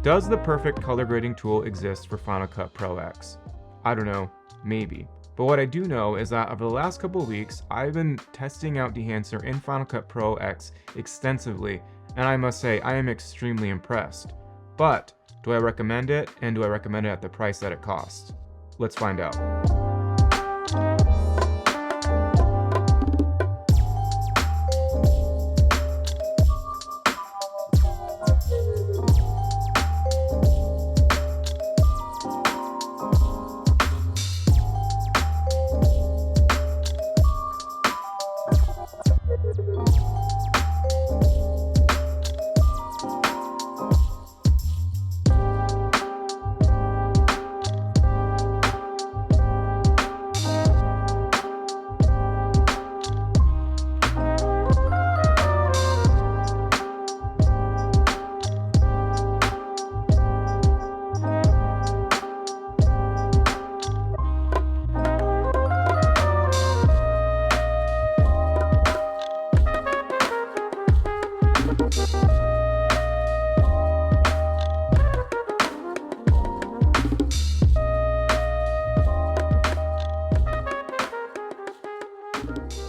Does the perfect color grading tool exist for Final Cut Pro X? I don't know, maybe. But what I do know is that over the last couple of weeks, I've been testing out Dehancer in Final Cut Pro X extensively, and I must say I am extremely impressed. But do I recommend it, and do I recommend it at the price that it costs? Let's find out.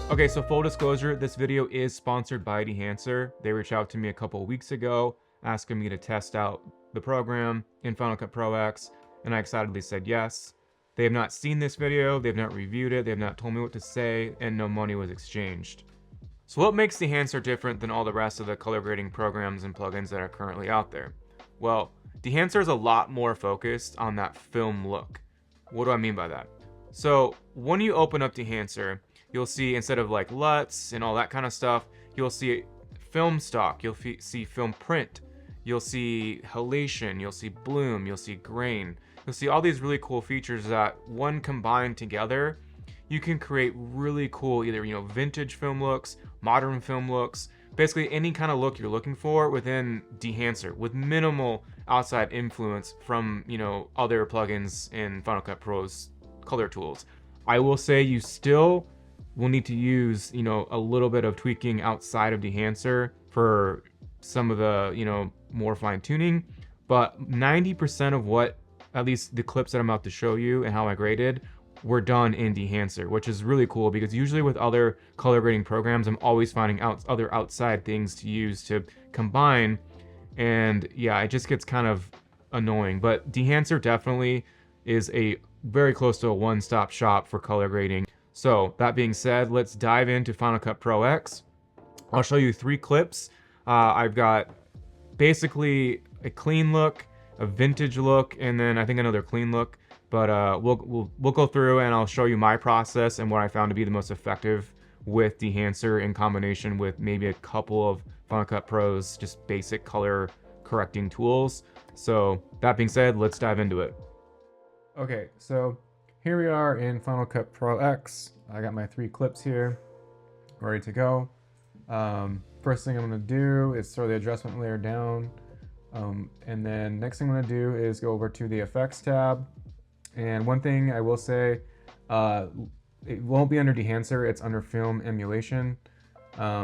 Okay, so full disclosure, this video is sponsored by Dehancer. They reached out to me a couple of weeks ago asking me to test out the program in Final Cut Pro X, and I excitedly said yes. They have not seen this video, they have not reviewed it, they have not told me what to say, and no money was exchanged. So what makes Dehancer different than all the rest of the color grading programs and plugins that are currently out there? Well, Dehancer is a lot more focused on that film look. What do I mean by that? So when you open up Dehancer, you'll see, instead of like LUTs and all that kind of stuff, you'll see film stock, you'll see film print, you'll see halation, you'll see bloom, you'll see grain. You'll see all these really cool features that, when combined together, you can create really cool, either, vintage film looks, modern film looks, basically any kind of look you're looking for within Dehancer, with minimal outside influence from, other plugins in Final Cut Pro's color tools. I will say you still will need to use, a little bit of tweaking outside of Dehancer for some of the, more fine tuning, but 90% of what, at least the clips that I'm about to show you and how I graded, were done in Dehancer, which is really cool because usually with other color grading programs, I'm always finding other outside things to use to combine, and yeah, it just gets kind of annoying. But Dehancer definitely is a very close to a one-stop shop for color grading. So that being said, let's dive into Final Cut Pro X. I'll show you 3 clips. I've got basically a clean look, a vintage look, and then I think another clean look. But we'll go through and I'll show you my process and what I found to be the most effective with Dehancer in combination with maybe a couple of Final Cut Pro's just basic color correcting tools. So that being said, let's dive into it. Okay, so here we are in Final Cut Pro X. I got my 3 clips here, ready to go. First thing I'm gonna do is throw the adjustment layer down. And then next thing I'm gonna do is go over to the effects tab. And one thing I will say, it won't be under Dehancer, it's under Film Emulation.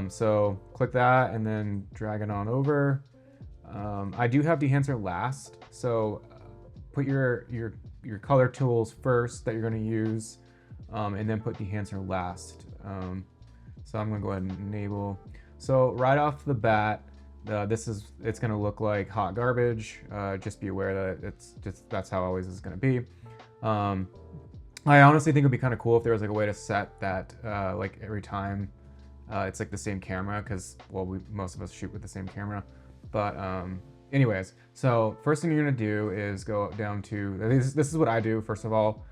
So click that and then drag it on over. I do have Dehancer last, so put your color tools first that you're going to use, and then put Dehancer last. So I'm going to go ahead and enable. So right off the bat, it's going to look like hot garbage. Just be aware that that's how it always is going to be. I honestly think it would be kind of cool if there was like a way to set that like every time it's like the same camera, because most of us shoot with the same camera. But anyways, so first thing you're gonna do is go down to, this is what I do, first of all.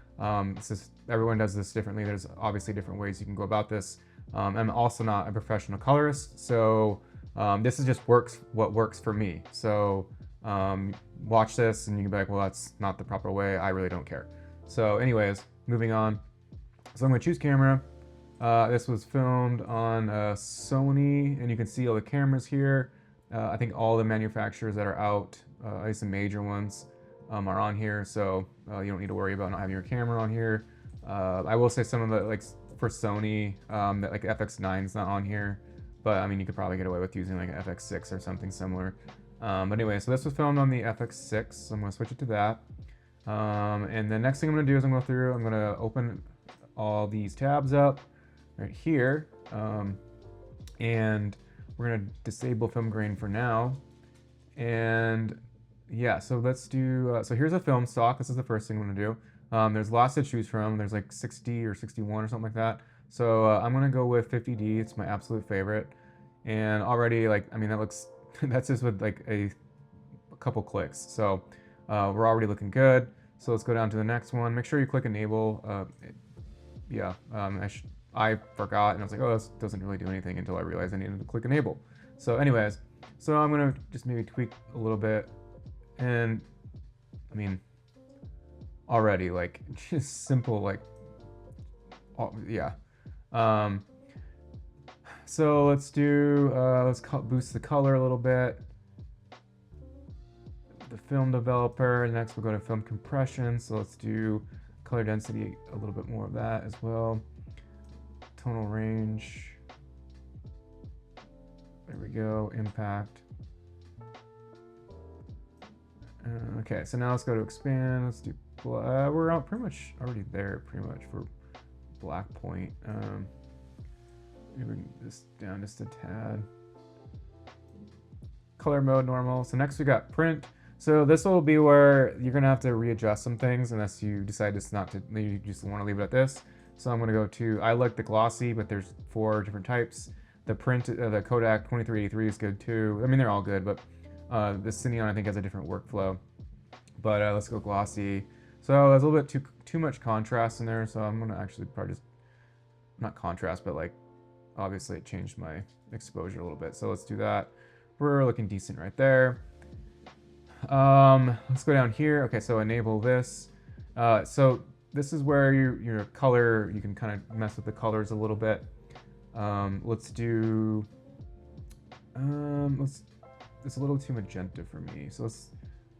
Everyone does this differently. There's obviously different ways you can go about this. I'm also not a professional colorist, so this is just what works for me. So watch this and you can be like, well, that's not the proper way. I really don't care. So anyways, moving on. So I'm gonna choose camera. This was filmed on Sony, and you can see all the cameras here. I think all the manufacturers that are out, at least the major ones, are on here, so you don't need to worry about not having your camera on here. I will say some of the, like for Sony, that like FX9 is not on here, but I mean you could probably get away with using like an FX6 or something similar. But anyway, so this was filmed on the FX6, so I'm gonna switch it to that. And the next thing I'm gonna do is I'm gonna open all these tabs up right here. And we're gonna disable film grain for now. And yeah, so let's do, so here's a film stock. This is the first thing I'm gonna do. There's lots to choose from. There's like 60 or 61 or something like that. So I'm gonna go with 50D. It's my absolute favorite. And already, like, I mean, that looks, that's just with like a couple clicks. So we're already looking good. So let's go down to the next one. Make sure you click enable. I forgot, and I was like, oh, this doesn't really do anything until I realized I needed to click enable. So anyways, so I'm gonna just maybe tweak a little bit. And I mean, already, like, just simple, like, yeah. So let's do, let's boost the color a little bit. The film developer. Next we'll go to film compression. So let's do color density, a little bit more of that as well. Tonal range. There we go. Impact. Okay, so now let's go to expand. Let's do, we're pretty much already there, pretty much, for black point. Maybe we can just down just a tad. Color mode normal. So next we got print. So this will be where you're gonna have to readjust some things unless you decide just not to, you just want to leave it at this. So I'm gonna go to, I like the glossy, but there's 4 different types. The print, the Kodak 2383 is good too. I mean, they're all good, but the Cineon I think has a different workflow. But let's go glossy. So there's a little bit too much contrast in there, so I'm gonna actually probably just, not contrast, but like, obviously it changed my exposure a little bit. So let's do that. We're looking decent right there. Let's go down here. Okay, so enable this. So this is where your color, you can kind of mess with the colors a little bit. Let's do, it's a little too magenta for me. So let's,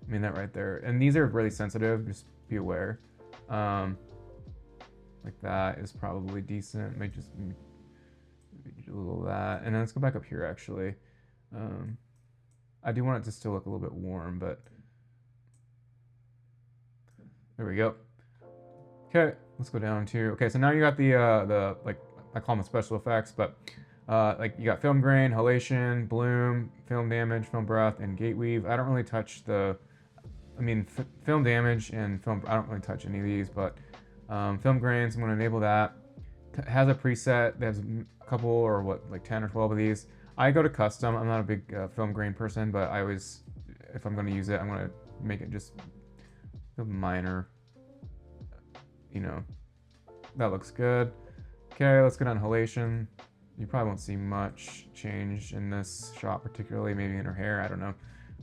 I mean that right there. And these are really sensitive, just be aware. Like that is probably decent. Maybe just maybe do a little of that. And then let's go back up here actually. I do want it to still look a little bit warm, but there we go. Okay, let's go down to, okay, so now you got the like, I call them special effects, but like you got film grain, halation, bloom, film damage, film breath, and gate weave. I don't really touch the, I mean, film damage and film, I don't really touch any of these, but film grains, I'm gonna enable that. It has a preset, there's a couple or what, like 10 or 12 of these. I go to custom. I'm not a big film grain person, but I always, if I'm going to use it, I'm going to make it just minor. You know, that looks good. Okay, let's go down to halation. You probably won't see much change in this shot, particularly maybe in her hair. I don't know.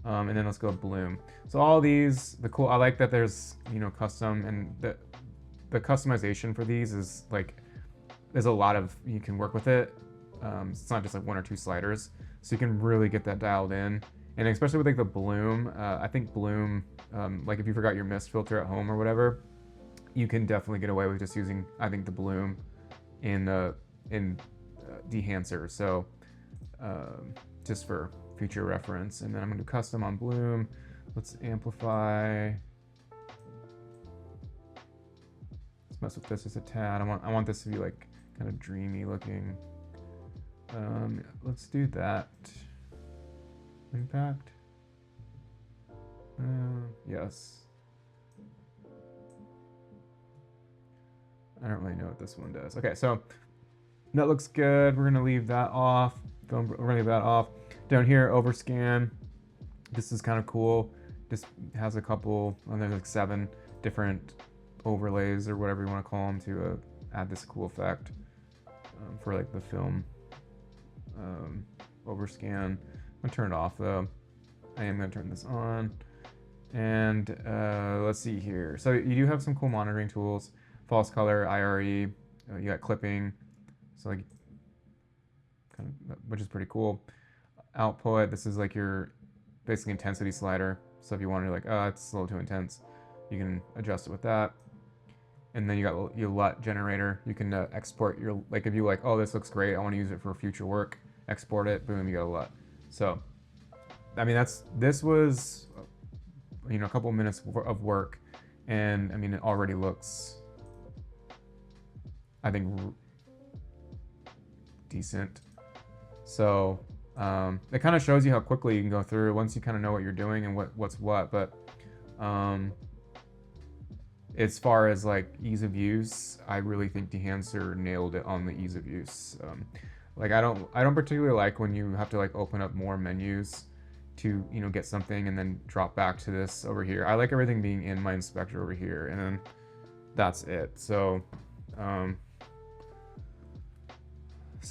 And then let's go bloom. So all these, I like that there's, you know, custom, and the customization for these is like, there's a lot of, you can work with it. It's not just like 1 or 2 sliders, so you can really get that dialed in. And especially with like the bloom, I think bloom, like if you forgot your mist filter at home or whatever, you can definitely get away with just using, I think, the bloom in Dehancer. So just for future reference. And then I'm gonna do custom on bloom. Let's amplify. Let's mess with this just a tad. I want this to be like kind of dreamy looking. Let's do that. Impact. Yes. I don't really know what this one does. Okay, so that looks good. We're gonna leave that off. We're gonna leave that off. Down here, overscan. This is kind of cool. Just has a couple, and there's like 7 different overlays or whatever you want to call them to add this cool effect for like the film. Overscan. I'm gonna turn it off though. I am gonna turn this on. And let's see here. So you do have some cool monitoring tools. False color, IRE. You got clipping. So like, kind of, which is pretty cool. Output. This is like your basically intensity slider. So if you want to like, oh, it's a little too intense, you can adjust it with that. And then you got your LUT generator. You can export your, like if you like, oh, this looks great, I want to use it for future work, export it, boom, you got a LUT. So I mean, this was, you know, a couple minutes of work, and I mean, it already looks, I think, decent. So it kind of shows you how quickly you can go through once you kind of know what you're doing and what's what. But as far as like ease of use, I really think Dehancer nailed it on the ease of use. Like I don't particularly like when you have to like open up more menus to, you know, get something and then drop back to this over here. I like everything being in my inspector over here, and then that's it. So so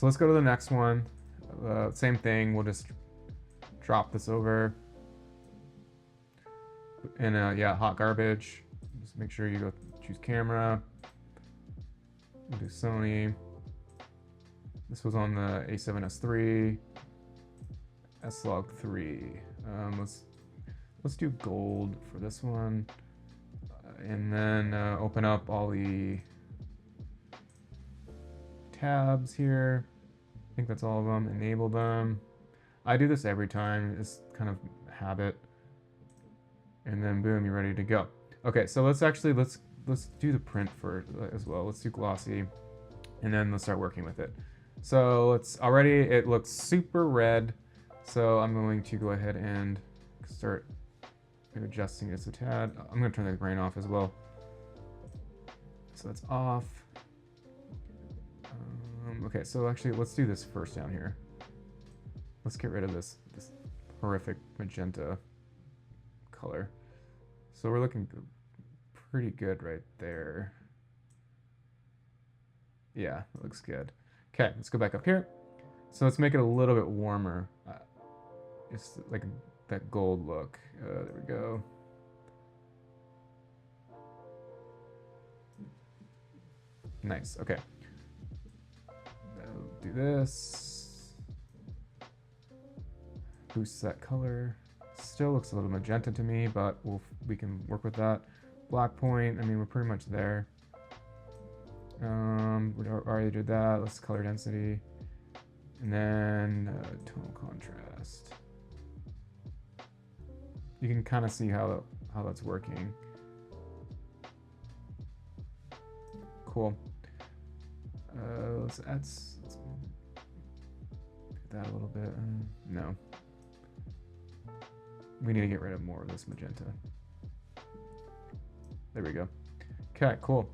let's go to the next one. Same thing, we'll just drop this over. And yeah, hot garbage. Just make sure you go choose camera. We'll do Sony. This was on the A7S III, S-Log 3. Let's do gold for this one, and then open up all the tabs here. I think that's all of them. Enable them. I do this every time. It's kind of habit. And then boom, you're ready to go. Okay, so let's do the print for as well. Let's do glossy, and then let's start working with it. So it looks super red. So I'm going to go ahead and start adjusting this a tad. I'm going to turn the grain off as well. So that's off. Okay, so actually let's do this first down here. Let's get rid of this horrific magenta color. So we're looking pretty good right there. Yeah, it looks good. Okay, let's go back up here. So let's make it a little bit warmer. It's like that gold look. There we go. Nice, okay. Do this. Boost that color. Still looks a little magenta to me, but we can work with that. Black point, I mean, we're pretty much there. We already did that. Let's color density. And then tonal contrast. You can kind of see how that's working. Cool. Let's do that a little bit. No. We need to get rid of more of this magenta. There we go. Okay, cool.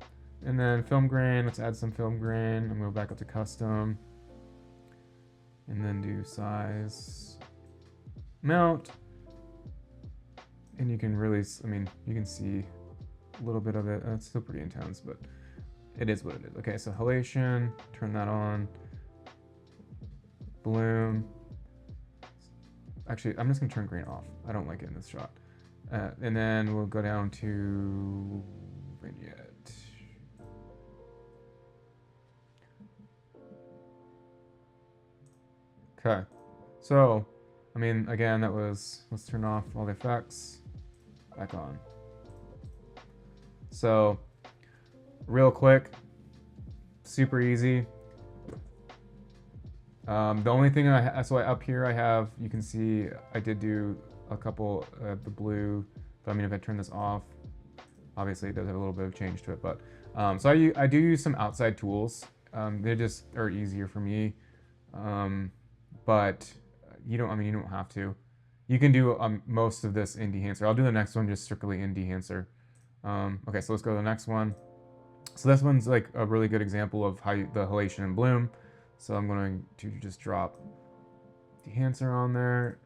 And then film grain, let's add some film grain. I'm gonna go back up to custom. And then do size, mount. And you can really, I mean, you can see a little bit of it. It's still pretty intense, but it is what it is. Okay, so halation, turn that on. Bloom. Actually, I'm just gonna turn grain off. I don't like it in this shot. And then we'll go down to vignette. Okay, so, I mean, again, let's turn off all the effects, back on. So, real quick, super easy. The only thing so up here I have, you can see I did do a couple of the blue, but I mean, if I turn this off, obviously it does have a little bit of change to it, but, so I do use some outside tools. They just are easier for me. But you don't have to. You can do most of this in Dehancer. I'll do the next one just strictly in Dehancer. Okay, so let's go to the next one. So this one's like a really good example of how the halation and bloom. So I'm going to just drop Dehancer on there.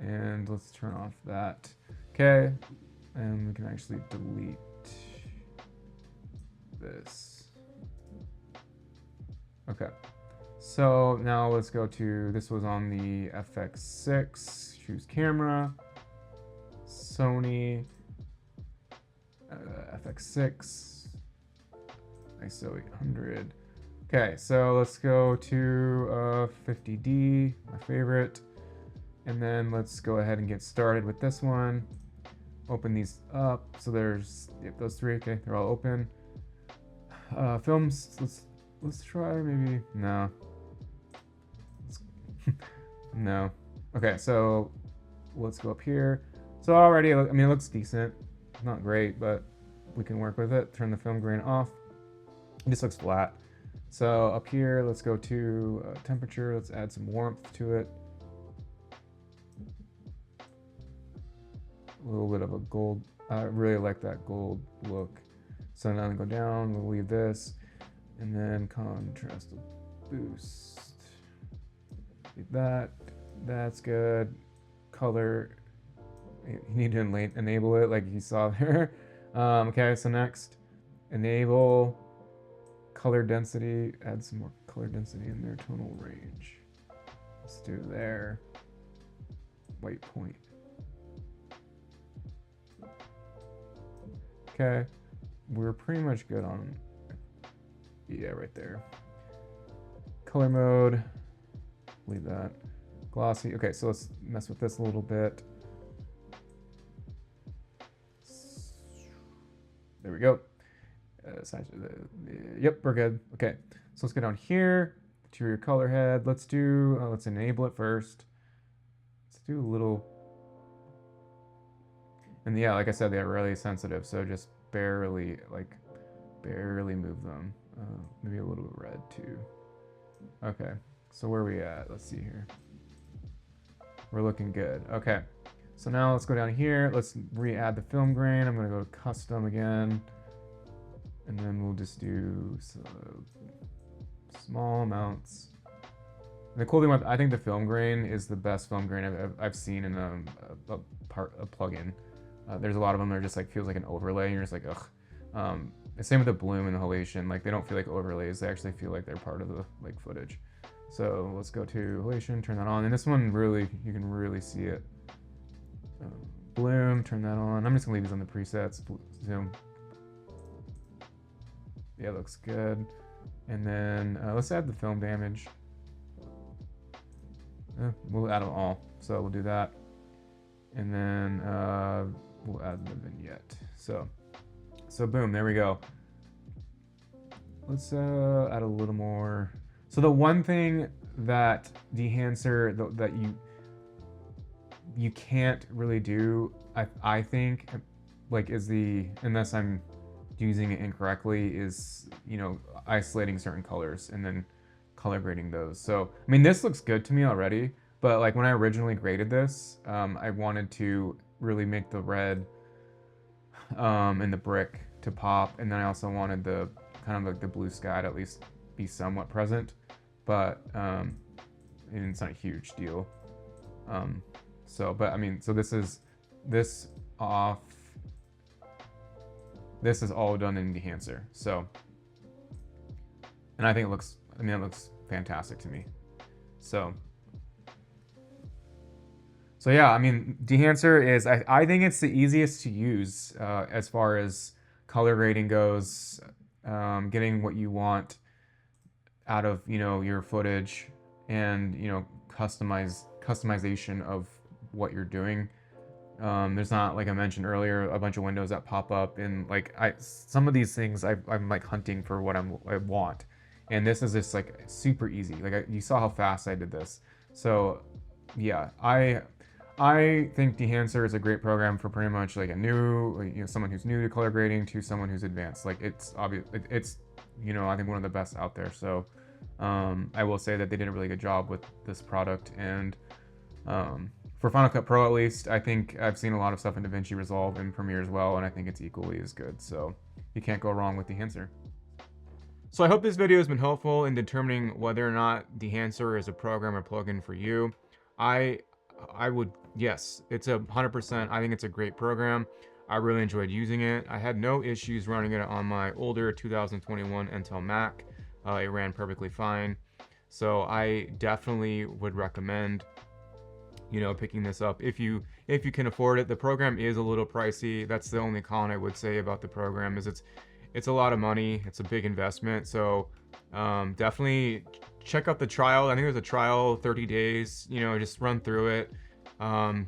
And let's turn off that. Okay, and we can actually delete this. Okay. So now let's go to, this was on the FX6, choose camera, Sony, FX6, ISO 800. Okay, so let's go to 50D, my favorite, and then let's go ahead and get started with this one. Open these up, so there's those three, okay, they're all open. Films, let's try maybe, no. No, Okay, so let's go up here. So already, I mean, it looks decent. Not great, but we can work with it. Turn the film grain off. It just looks flat. So up here, let's go to temperature. Let's add some warmth to it. A little bit of a gold. I really like that gold look. So now we go down, we'll leave this, and then contrast boost. Leave that. That's good. Color. You need to enable it like you saw there. Okay, so next, enable color density. Add some more color density in there. Tonal range. Let's do there. White point. Okay, we're pretty much good on, yeah, right there. Color mode, leave that. Glossy, okay, so let's mess with this a little bit. There we go. Yep, we're good. Okay, so let's go down here to your color head. Let's do, let's enable it first. Let's do a little. And yeah, like I said, they're really sensitive, so just barely move them. Maybe a little bit red too. Okay, so where are we at? Let's see here. We're looking good. Okay, so now let's go down here. Let's re-add the film grain. I'm gonna go to custom again. And then we'll just do small amounts. And the cool thing about, I think the film grain is the best film grain I've seen in a plugin. There's a lot of them that are just like, feels like an overlay, and you're just like, ugh. The same with the bloom and the halation. Like, they don't feel like overlays. They actually feel like they're part of the like footage. So let's go to halation, turn that on. And this one really, you can really see it. Bloom, turn that on. I'm just gonna leave these on the presets. Zoom. Yeah, looks good. And then let's add the film damage. We'll add them all. So we'll do that. And then we'll add the vignette. So boom, there we go. Let's add a little more. So the one thing that Dehancer that you can't really do, I think, like, is unless I'm using it incorrectly, is, you know, isolating certain colors and then color grading those. So I mean, this looks good to me already, but like when I originally graded this, I wanted to really make the red and the brick to pop, and then I also wanted the kind of like the blue sky to at least be somewhat present, but and it's not a huge deal. But I mean, so this is all done in Dehancer. So, and I think it looks fantastic to me. So yeah, I mean, Dehancer is, I think it's the easiest to use as far as color grading goes, getting what you want out of, you know, your footage, and, you know, customization of what you're doing. There's not, like I mentioned earlier, a bunch of windows that pop up, and like some of these things I'm like hunting for what I want, and this is just like super easy. Like you saw how fast I did this. So yeah, I think Dehancer is a great program for pretty much like someone who's new to color grading to someone who's advanced. Like, it's obvious, it's, you know, I think one of the best out there. So I will say that they did a really good job with this product, and for Final Cut Pro, at least, I think I've seen a lot of stuff in DaVinci Resolve and Premiere as well, and I think it's equally as good. So you can't go wrong with Dehancer. So I hope this video has been helpful in determining whether or not Dehancer is a program or plugin for you. I would, yes, it's 100%. I think it's a great program. I really enjoyed using it. I had no issues running it on my older 2021 Intel Mac. It ran perfectly fine. So I definitely would recommend, you know, picking this up if you can afford it. The program is a little pricey. That's the only con I would say about the program, is it's a lot of money. It's a big investment. So definitely check out the trial. I think there's a trial, 30 days, you know, just run through it.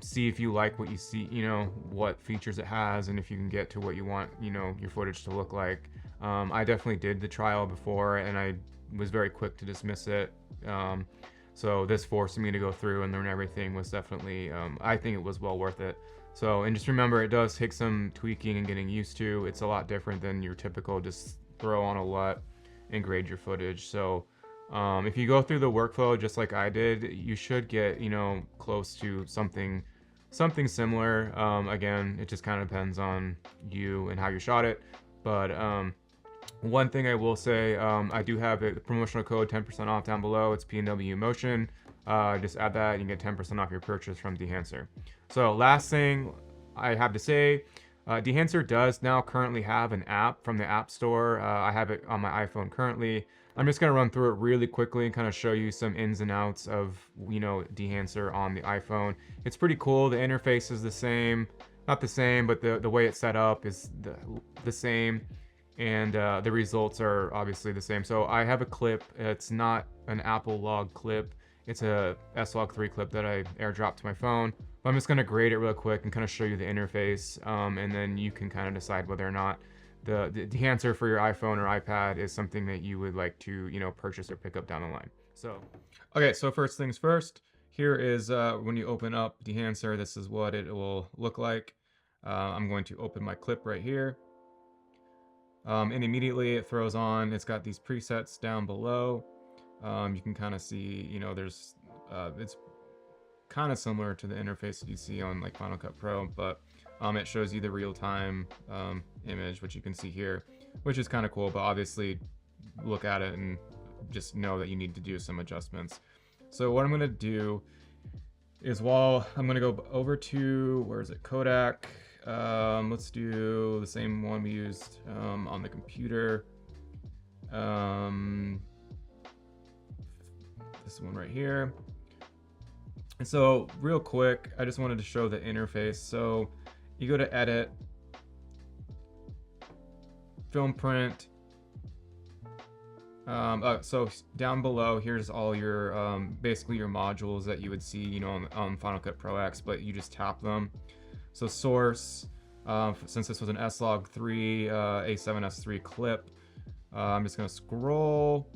See if you like what you see, you know, what features it has, and if you can get to what you want, you know, your footage to look like. I definitely did the trial before, and I was very quick to dismiss it. So this forced me to go through and learn everything was definitely, I think it was well worth it. So, and just remember, it does take some tweaking and getting used to. It's a lot different than your typical just throw on a LUT and grade your footage. So if you go through the workflow just like I did, you should get, you know, close to something similar. Again, it just kind of depends on you and how you shot it. But one thing I will say, I do have a promotional code 10% off down below. It's FCPX Emotion. Just add that and you get 10% off your purchase from Dehancer. So last thing I have to say, Dehancer does now currently have an app from the App Store. I have it on my iPhone currently. I'm just gonna run through it really quickly and kind of show you some ins and outs of, you know, Dehancer on the iPhone. It's pretty cool. The interface is the same, not the same, but the way it's set up is the same. And the results are obviously the same. So I have a clip. It's not an Apple log clip. It's a S-Log3 clip that I airdropped to my phone. But I'm just gonna grade it real quick and kind of show you the interface, and then you can kind of decide whether or not the Dehancer for your iPhone or iPad is something that you would like to, you know, purchase or pick up down the line. So, okay, so first things first. Here is when you open up Dehancer, this is what it will look like. I'm going to open my clip right here. And immediately it throws on, it's got these presets down below. You can kind of see, you know, there's, it's kind of similar to the interface that you see on like Final Cut Pro, but it shows you the real-time image, which you can see here, which is kind of cool, but obviously look at it and just know that you need to do some adjustments. So what I'm gonna do is I'm gonna go over to, where is it, Kodak. Let's do the same one we used on the computer. This one right here. And so real quick, I just wanted to show the interface. So you go to edit, film print. So down below, here's all your, basically your modules that you would see, you know, on Final Cut Pro X, but you just tap them. So source, since this was an S-Log3, A7S3 clip, I'm just gonna scroll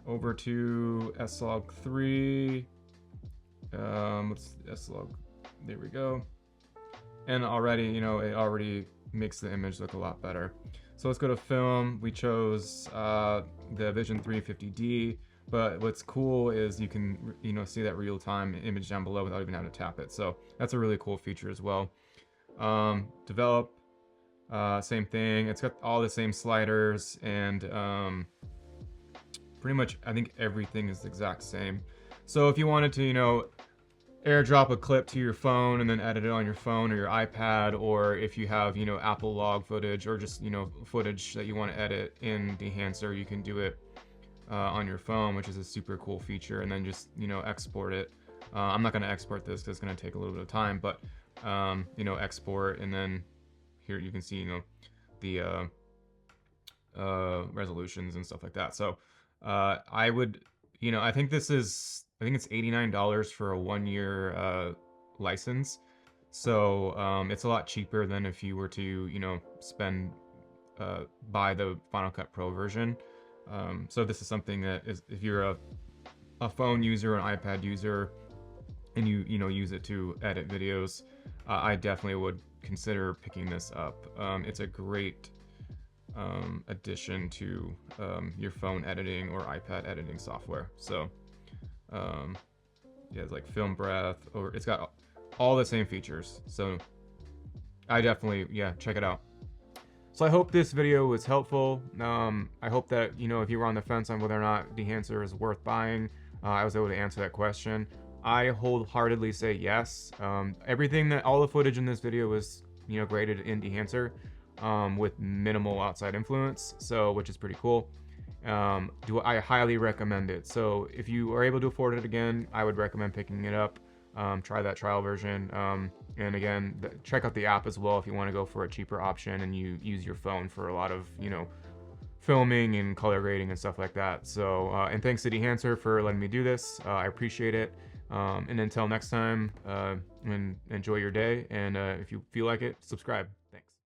over to S-Log3. Let's S-Log, there we go. And already, you know, it already makes the image look a lot better. So let's go to film. We chose the Vision 350D, but what's cool is you can, you know, see that real-time image down below without even having to tap it. So that's a really cool feature as well. Develop, same thing. It's got all the same sliders and pretty much I think everything is the exact same. So if you wanted to, you know, airdrop a clip to your phone and then edit it on your phone or your iPad, or if you have, you know, Apple log footage or just, you know, footage that you want to edit in Dehancer, you can do it on your phone, which is a super cool feature, and then just, you know, export it. I'm not going to export this because it's going to take a little bit of time, but you know, export, and then here you can see, you know, the resolutions and stuff like that. So I would, you know, I think it's $89 for a 1-year license. So it's a lot cheaper than if you were to, you know, buy the Final Cut Pro version. So this is something that is, if you're a phone user, an iPad user, and you know, use it to edit videos, I definitely would consider picking this up. It's a great addition to your phone editing or iPad editing software. So yeah, it's like film breath, or it's got all the same features. So I definitely, yeah, check it out. So I hope this video was helpful. I hope that, you know, if you were on the fence on whether or not Dehancer is worth buying, I was able to answer that question. I wholeheartedly say yes. All the footage in this video was, you know, graded in Dehancer with minimal outside influence, so which is pretty cool. I highly recommend it. So if you are able to afford it again, I would recommend picking it up. Try that trial version. And again, check out the app as well if you want to go for a cheaper option and you use your phone for a lot of, you know, filming and color grading and stuff like that. So, and thanks to Dehancer for letting me do this. I appreciate it. And until next time, and enjoy your day. And if you feel like it, subscribe. Thanks.